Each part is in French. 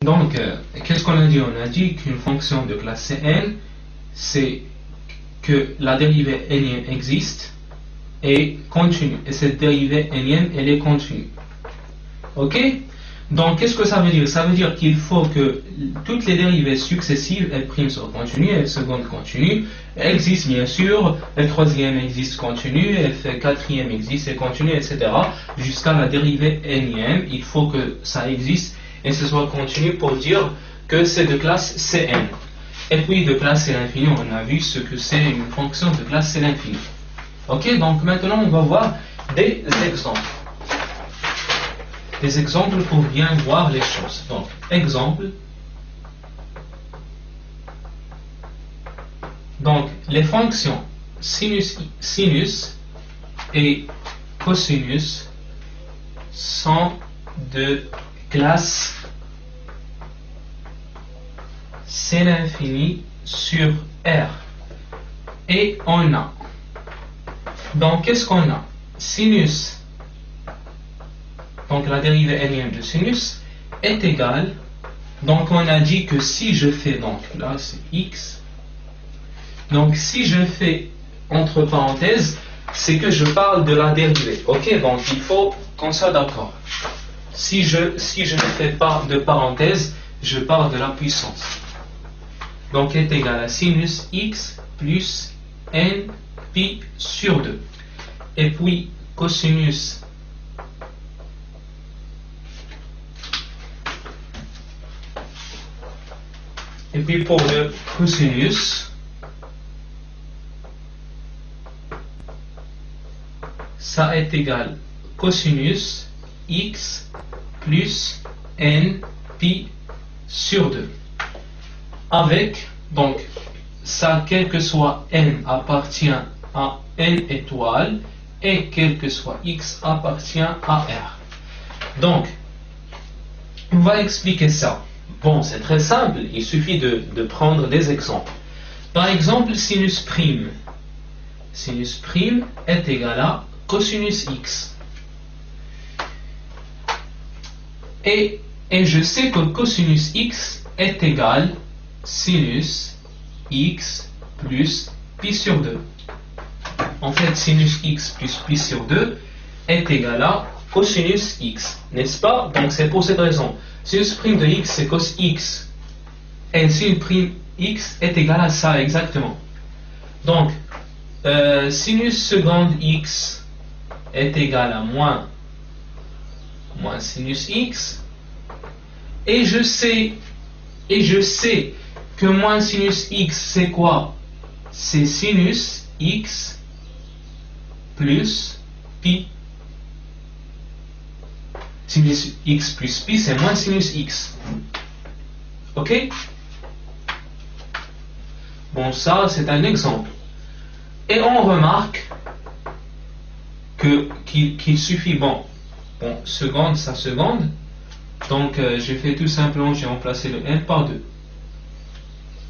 Donc, qu'est-ce qu'on a dit? On a dit qu'une fonction de classe Cn, c'est que la dérivée n existe et continue. Et cette dérivée n, elle est continue. Ok? Donc, qu'est-ce que ça veut dire? Ça veut dire qu'il faut que toutes les dérivées successives, f' sont continues, f seconde continue, existe bien sûr, f troisième existe continue, f quatrième existe et continue, etc. Jusqu'à la dérivée n, il faut que ça existe et ce soit continu pour dire que c'est de classe Cn. Et puis de classe C l'infini, on a vu ce que c'est une fonction de classe C l'infini. Ok, donc maintenant on va voir des exemples. Des exemples pour bien voir les choses. Donc, exemple. Donc, les fonctions sinus et cosinus sont de classe C l'infini sur R. Et on a. Donc, qu'est-ce qu'on a? Sinus. Donc la dérivée n de sinus est égale, donc on a dit que si je fais, donc là c'est x, donc si je fais entre parenthèses, c'est que je parle de la dérivée, ok, donc il faut qu'on soit d'accord. Si je ne fais pas de parenthèse, je parle de la puissance. Donc est égal à sinus x plus n pi sur 2. Et puis cosinus et puis pour le cosinus, ça est égal cosinus x plus n pi sur 2. Avec, donc, ça, quel que soit n appartient à n étoile et quel que soit x appartient à R. Donc, on va expliquer ça. Bon, c'est très simple, il suffit de prendre des exemples. Par exemple, sinus prime. Sinus prime est égal à cosinus x. Et je sais que cosinus x est égal sinus x plus pi sur 2. En fait, sinus x plus pi sur 2 est égal à cosinus x, n'est-ce pas? Donc c'est pour cette raison. Sinus prime de x, c'est cos x. Et sinus prime x est égal à ça, exactement. Donc, sinus seconde x est égal à moins sinus x. Et je sais que moins sinus x, c'est quoi? C'est sinus x plus pi. Sinus x plus pi, c'est moins sinus x. Ok? Bon, ça, c'est un exemple. Et on remarque qu'il suffit, bon, seconde, ça seconde. Donc, j'ai fait tout simplement, j'ai remplacé le n par 2.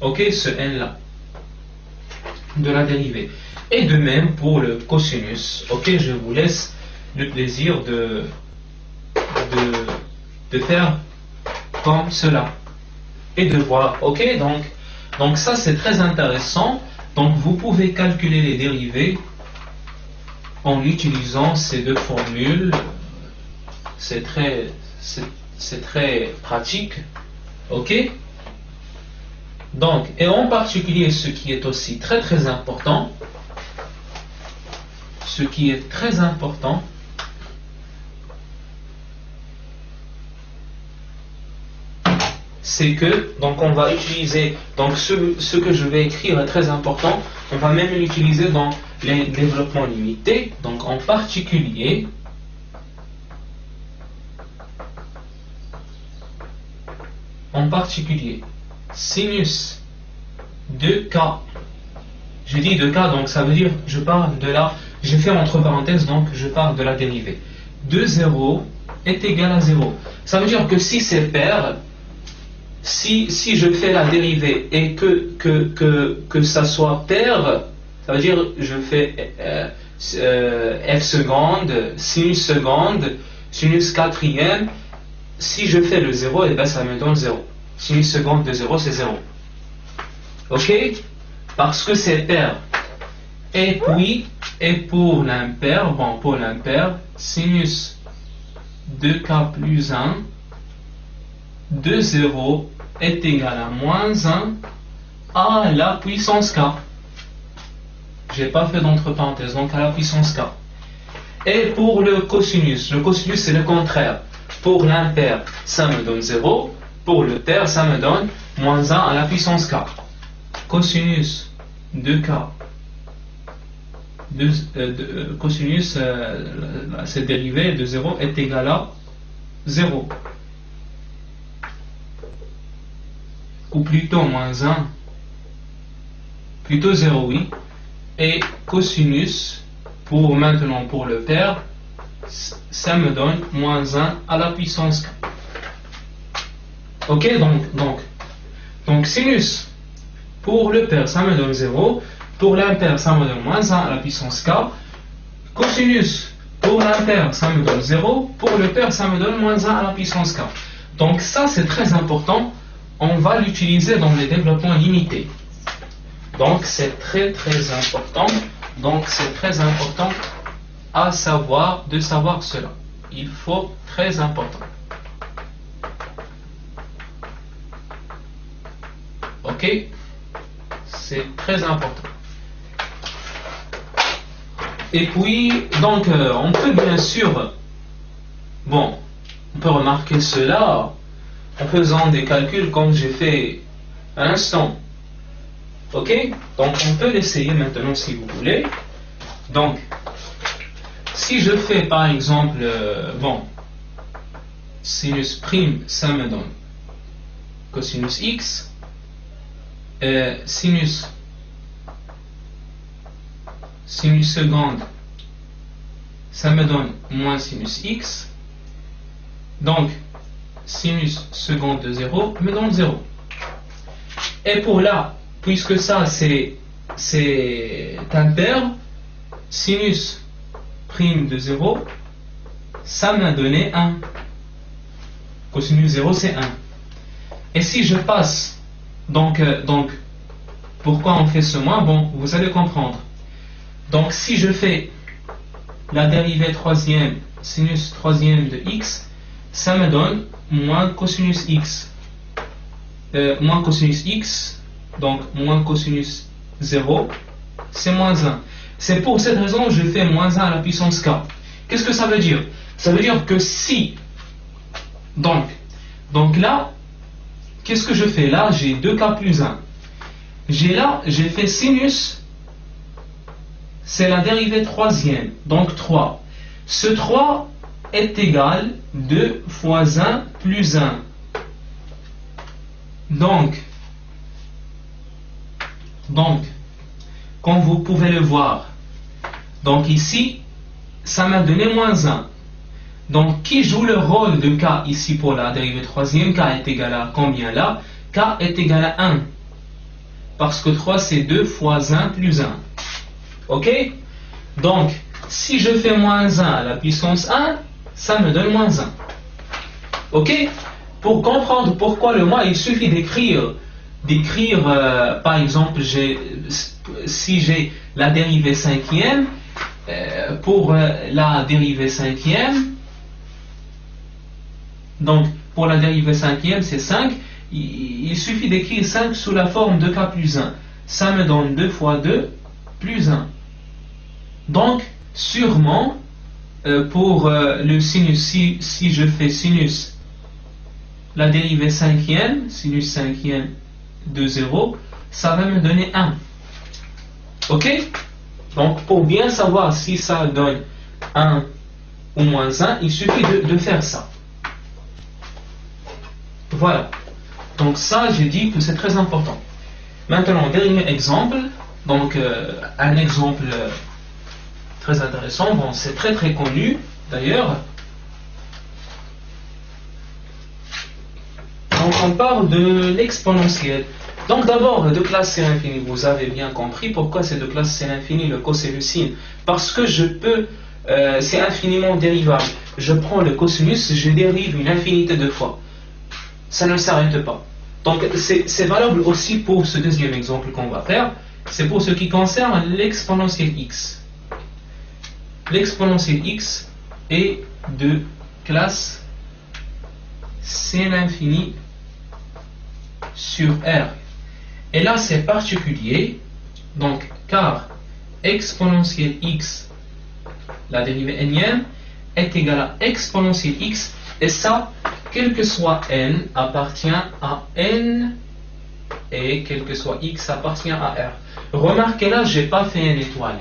Ok, ce n-là. De la dérivée. Et de même pour le cosinus. Ok, je vous laisse le plaisir de faire comme cela et de voir. Ok, donc ça c'est très intéressant. Donc vous pouvez calculer les dérivées en utilisant ces deux formules. C'est très pratique. Ok, donc, et en particulier ce qui est aussi très important, c'est que, donc on va utiliser, donc ce que je vais écrire est très important, on va même l'utiliser dans les développements limités. Donc en particulier, sinus de k. Je dis de k, donc ça veut dire je parle de la, je fais entre parenthèses, donc je parle de la dérivée. De 0 est égal à 0. Ça veut dire que si c'est pair, si je fais la dérivée et que ça soit pair, ça veut dire je fais f seconde, sinus quatrième, si je fais le 0, et ben ça me donne 0. Sinus seconde de 0, c'est 0. Ok? Parce que c'est pair. Et puis, et pour l'impair, bon, pour l'impair, sinus 2k plus 1 de 0 est égal à moins 1 à la puissance k. J'ai pas fait d'entre parenthèses, donc à la puissance k. Et pour le cosinus c'est le contraire. Pour l'impair, ça me donne 0. Pour le pair, ça me donne moins 1 à la puissance k. Cosinus de k. Cosinus, cette dérivée de 0 est égal à 0. Ou plutôt moins 1. Plutôt 0, oui. Et cosinus, maintenant pour le pair, ça me donne moins 1 à la puissance k. Ok, donc sinus, pour le pair, ça me donne 0. Pour l'impair, ça me donne moins 1 à la puissance k. Cosinus, pour l'impair, ça me donne 0. Pour le pair, ça me donne moins 1 à la puissance k. Donc ça, c'est très important. On va l'utiliser dans les développements limités. Donc c'est très important. Donc c'est très important de savoir cela. Il faut très important. Ok? C'est très important. Et puis, donc, on peut bien sûr, bon, on peut remarquer cela en faisant des calculs comme j'ai fait à l'instant. Ok? Donc, on peut l'essayer maintenant si vous voulez. Donc, si je fais par exemple, bon, sinus prime, ça me donne cosinus x, sinus seconde, ça me donne moins sinus x. Donc, sinus seconde de 0 me donne 0. Et pour là, puisque ça c'est impair, sinus prime de 0, ça m'a donné 1. Cosinus 0 c'est 1. Et si je passe, donc pourquoi on fait ce moins? Bon, vous allez comprendre. Donc si je fais la dérivée troisième, sinus troisième de x, ça me donne moins cosinus x. Moins cosinus x, donc moins cosinus 0, c'est moins 1. C'est pour cette raison que je fais moins 1 à la puissance k. Qu'est-ce que ça veut dire? Ça veut dire que si, donc là, qu'est-ce que je fais? Là, j'ai 2k plus 1. J'ai fait sinus, c'est la dérivée troisième, donc 3. Ce 3 est égal 2 fois 1 plus 1. Donc, comme vous pouvez le voir, donc ici, ça m'a donné moins 1. Donc, qui joue le rôle de k ici pour la dérivée troisième? K est égal à combien là? K est égal à 1. Parce que 3 c'est 2 fois 1 plus 1. Ok? Donc, si je fais moins 1 à la puissance 1, ça me donne moins 1. Ok? Pour comprendre pourquoi le moins, il suffit d'écrire par exemple, si j'ai la dérivée cinquième, pour la dérivée cinquième, donc pour la dérivée cinquième c'est 5, il suffit d'écrire 5 sous la forme de k plus 1. Ça me donne 2 fois 2 plus 1. Donc, sûrement, pour le sinus, si je fais sinus, la dérivée cinquième, sinus cinquième de 0, ça va me donner 1. Ok? Donc, pour bien savoir si ça donne 1 ou moins 1, il suffit de faire ça. Voilà. Donc ça, j'ai dit que c'est très important. Maintenant, dernier exemple. Donc, un exemple très intéressant. Bon, c'est très connu, d'ailleurs. Donc, on parle de l'exponentielle. Donc, d'abord, de classe C infinie. Vous avez bien compris pourquoi c'est de classe C infinie, le cos et le sin. Parce que je peux c'est infiniment dérivable. Je prends le cosinus, je dérive une infinité de fois. Ça ne s'arrête pas. Donc c'est valable aussi pour ce deuxième exemple qu'on va faire. C'est pour ce qui concerne l'exponentielle x. L'exponentielle x est de classe c l'infini sur R. Et là c'est particulier, donc car exponentielle x, la dérivée énième, est égale à exponentielle x, et ça, quel que soit n, appartient à n, et quel que soit x appartient à R. Remarquez là, j'ai pas fait une étoile.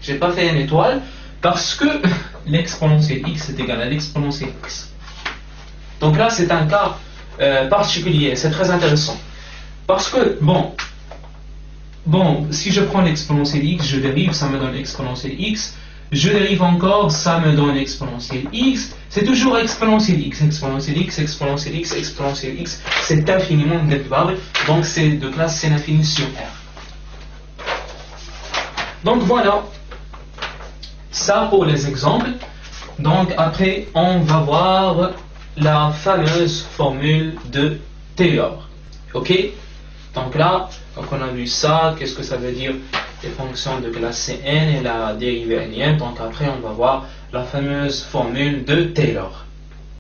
J'ai pas fait une étoile parce que l'exponentielle x est égal à l'exponentielle x. Donc là, c'est un cas particulier, c'est très intéressant. Parce que, bon, si je prends l'exponentielle x, je dérive, ça me donne exponentielle x. Je dérive encore, ça me donne exponentielle x. C'est toujours exponentielle x, exponentielle x, exponentielle x, exponentielle x. C'est infiniment dérivable, donc c'est de classe c l'infini sur R. Donc voilà, ça pour les exemples. Donc après, on va voir la fameuse formule de Taylor. Ok? Donc là, on a vu ça, qu'est-ce que ça veut dire les fonctions de classe Cn et la dérivée énième. Donc après, on va voir la fameuse formule de Taylor.